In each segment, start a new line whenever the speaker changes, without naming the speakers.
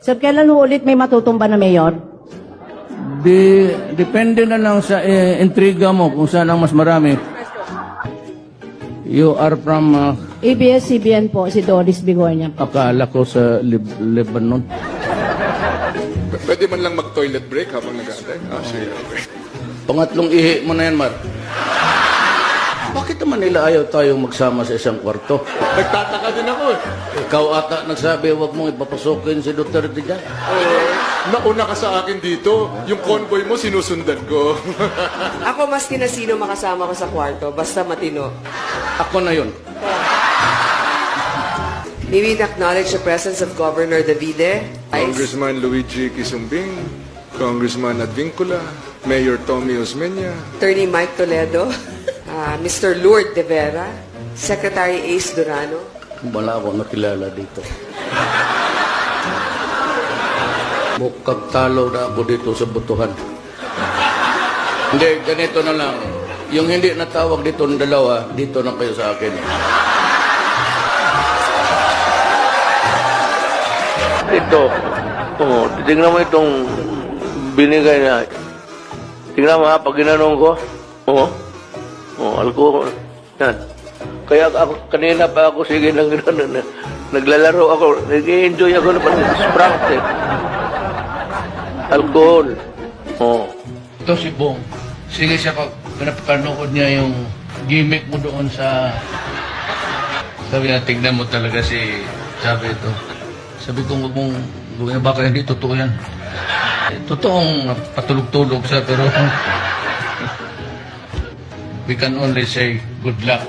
Sir, kailan ho ulit may matutumba na mayor?
Depende na lang sa intriga mo kung saan ang mas marami. You are from
ABS-CBN po, si Doris Bigornia.
akala ko sa Lebanon.
Pwede man lang mag-toilet break habang nag-aantay? Sige. Okay.
Pangatlong ihi mo na yan, Mar. Bakit naman nila ayaw tayong magsama sa isang kwarto?
Nagtataka din ako.
Ikaw ata nagsabi, huwag mong ipapasukin si Duterte dyan.
Nauna ka sa akin dito. Yung convoy mo, sinusundan ko.
Ako mas sino makasama ko sa kwarto, basta matino.
Ako na yun.
May we acknowledge the presence of Governor Davide,
Congressman Luigi Quisumbing, Congressman Advincula, Mayor Tommy Osmeña,
Attorney Mike Toledo, Mr. Lourdes De Vera, Secretary Ace Durano.
Wala akong nakilala dito. Mukhang talo na ako dito sa butuhan. Hindi, ganito na lang. Yung hindi natawag dito ng dalawa, dito na kayo sa akin.
Ito, tingnan mo itong binigay na. Tingnan mo ha, pag ginanong ko, alcohol. Yan. Kaya ako, kanina pa ako, sige, naglalaro ako, nag-enjoy ako na pati Sprite. Alcohol.
Ito si Bong. Sige siya pag pinapanood niya yung gimmick mo doon sa... Sabi niya, tignan mo talaga si... Sabi ito. Sabi ko, huwag mong gawin, baka hindi totoo yan. Totoong patulog-tulog siya, pero... We can only say good luck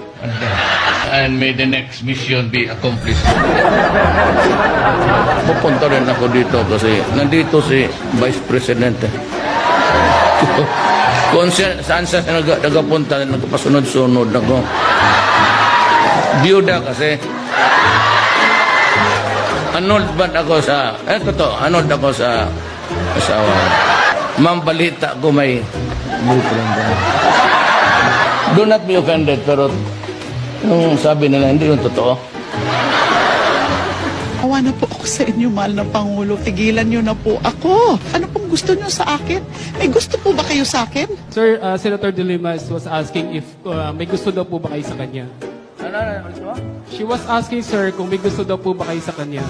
and may the next mission be accomplished. Pupunta rin ako dito kasi nandito si Vice President. Kung saan siya nagapunta, nagpasunod-sunod ako. Biyuda kasi. Anod ba ako sa... anod ako sa asawa. Ma'am, balita ko may boyfriend. Do not be offended, pero yung sabi nila, hindi yung totoo.
Awa na po ako sa inyo, mahal na Pangulo. Tigilan niyo na po ako. Ano pong gusto niyo sa akin? May gusto po ba kayo sa akin?
Sir, Senator De Lima was asking if may gusto daw po ba kayo sa kanya.
Ano?
She was asking, sir, kung may gusto daw po ba kayo sa kanya.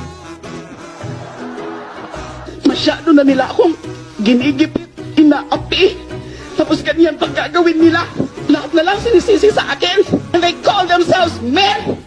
Masyado na nila akong ginigipit, inaapi. Tapos ganyan pag gagawin nila. Lahat na lang sinisisi sa akin. And they call themselves men.